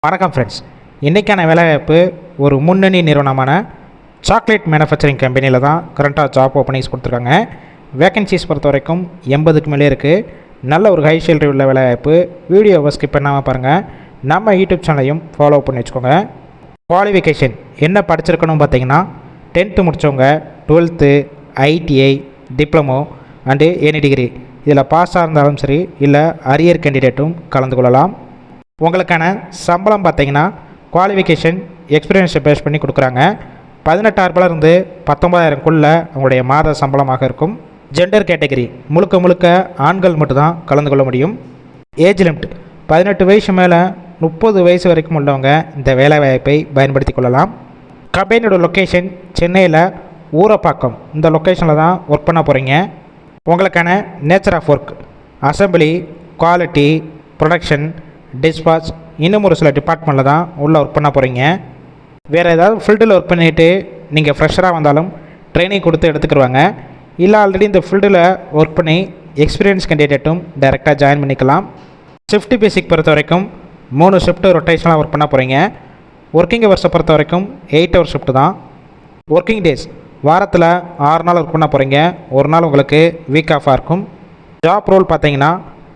வணக்கம் ஃப்ரெண்ட்ஸ். இன்றைக்கான வேலைவாய்ப்பு ஒரு முன்னணி நிறுவனமான சாக்லேட் மேனுஃபேக்சரிங் கம்பெனியில் தான் கரண்ட்டாக ஜாப் ஓப்பனிங்ஸ் கொடுத்துருக்காங்க. வேகன்சிஸ் பொறுத்த வரைக்கும் 80க்கு மேலே இருக்குது. நல்ல ஒரு ஹை சேலரி உள்ள வேலைவாய்ப்பு. வீடியோவை ஸ்கிப் பண்ணாமல் பாருங்கள். நம்ம யூடியூப் சேனலையும் ஃபாலோ பண்ணி வச்சுக்கோங்க. குவாலிஃபிகேஷன் என்ன படிச்சிருக்கணும் பார்த்தீங்கன்னா 10th முடித்தவங்க 12th, ITI, diploma and any degree இதில் பாஸாக இருந்தாலும் சரி, இல்லை அரியர் கேண்டிடேட்டும் கலந்து கொள்ளலாம். உங்களுக்கான சம்பளம் பார்த்தீங்கன்னா குவாலிஃபிகேஷன் எக்ஸ்பீரியன்ஸை பேஸ் பண்ணி கொடுக்குறாங்க. 18,000 19,000க்குள்ளே அவங்களுடைய மாத சம்பளமாக இருக்கும். ஜெண்டர் கேட்டகரி முழுக்க ஆண்கள் மட்டும்தான் கலந்து கொள்ள முடியும். ஏஜ் லிமிட் 18 வயசு மேலே 30 வயசு வரைக்கும் உள்ளவங்க இந்த வேலைவாய்ப்பை பயன்படுத்தி கொள்ளலாம். கம்பெனியோட லொக்கேஷன் சென்னையில் ஊரப்பாக்கம், இந்த லொக்கேஷனில் தான் ஒர்க் பண்ண போகிறீங்க. உங்களுக்கான nature of work assembly, quality, production, dispatch, இன்னும் ஒரு சில டிபார்ட்மெண்ட்டில் தான் உள்ளே ஒர்க் பண்ண போகிறீங்க. வேறு ஏதாவது ஃபீல்டில் ஒர்க் பண்ணிவிட்டு நீங்கள் ஃப்ரெஷராக வந்தாலும் ட்ரைனிங் கொடுத்து எடுத்துக்கிடுவாங்க. இல்லை ஆல்ரெடி இந்த ஃபீல்டில் ஒர்க் பண்ணி எக்ஸ்பீரியன்ஸ் கேண்டிடேட்டும் டைரெக்டாக ஜாயின் பண்ணிக்கலாம். ஷிஃப்ட் பேசிக் பொறுத்த வரைக்கும் 3 ஷிஃப்ட்டு ரொட்டேஷனாக ஒர்க் பண்ண போகிறீங்க. ஒர்க்கிங் ஹவர்ஸை பொறுத்த வரைக்கும் 8 ஹவர் ஷிஃப்ட்டு தான். ஒர்க்கிங் டேஸ் வாரத்தில் 6 நாள் ஒர்க் பண்ண போகிறீங்க. ஒரு நாள் உங்களுக்கு வீக் ஆஃபாக இருக்கும். ஜாப் ரோல் பார்த்தீங்கன்னா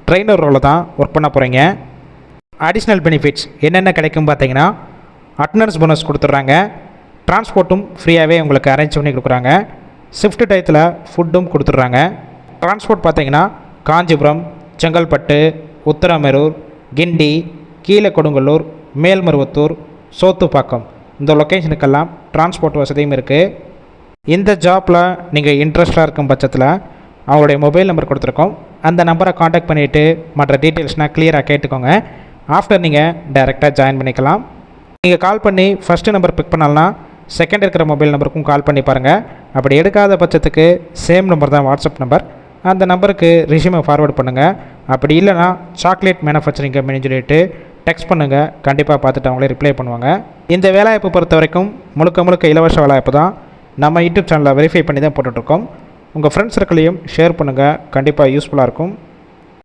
ட்ரெயினர் ரோலில் தான் ஒர்க் பண்ண போகிறீங்க. அடிஷ்னல் பெனிஃபிட்ஸ் என்னென்ன கிடைக்கும் பார்த்தீங்கன்னா அட்டனன்ஸ் போனஸ் கொடுத்துட்றாங்க. டிரான்ஸ்போர்ட்டும் ஃப்ரீயாகவே உங்களுக்கு அரேஞ்ச் பண்ணி கொடுக்குறாங்க. ஷிஃப்ட் டயத்தில் ஃபுட்டும் கொடுத்துட்றாங்க. டிரான்ஸ்போர்ட் பார்த்தீங்கன்னா காஞ்சிபுரம், செங்கல்பட்டு, உத்தரமேரூர், கிண்டி, கீழக்கொடுங்கல்லூர், மேல்மருவத்தூர், சோத்துப்பாக்கம் இந்த லொக்கேஷனுக்கெல்லாம் டிரான்ஸ்போர்ட் வசதியும் இருக்குது. இந்த ஜாப்பில் நீங்கள் இன்ட்ரெஸ்டாக இருக்கும் பட்சத்தில் அவங்களுடைய மொபைல் நம்பர் கொடுத்துருக்கோம். அந்த நம்பரை காண்டாக்ட் பண்ணிவிட்டு மற்ற டீட்டெயில்ஸ்னால் கிளியராக கேட்டுக்கோங்க. ஆஃப்டர் நீங்கள் டைரெக்டாக ஜாயின் பண்ணிக்கலாம். நீங்கள் கால் பண்ணி ஃபஸ்ட்டு நம்பர் பிக் பண்ணாலனா செகண்ட் இருக்கிற மொபைல் நம்பருக்கும் கால் பண்ணி பாருங்கள். அப்படி எடுக்காத பட்சத்துக்கு சேம் நம்பர் தான் வாட்ஸ்அப் நம்பர். அந்த நம்பருக்கு ரெஸ்யூமை ஃபார்வர்ட் பண்ணுங்கள். அப்படி இல்லைனா சாக்லேட் மேனுஃபேக்சரிங் கம்பெனின்னு சொல்லிட்டு டெக்ஸ்ட் பண்ணுங்கள். கண்டிப்பாக பார்த்துட்டு அவங்களே ரிப்ளை பண்ணுவாங்க. இந்த வேலைவாய்ப்பு பொறுத்த வரைக்கும் முழுக்க இலவச வேலைவாய்ப்பு தான். நம்ம யூடியூப் சேனலில் வெரிஃபை பண்ணி தான் போட்டுட்ருக்கோம். உங்கள் ஃப்ரெண்ட்ஸ் சர்க்கிளையும் ஷேர் பண்ணுங்கள். கண்டிப்பாக யூஸ்ஃபுல்லாக இருக்கும்.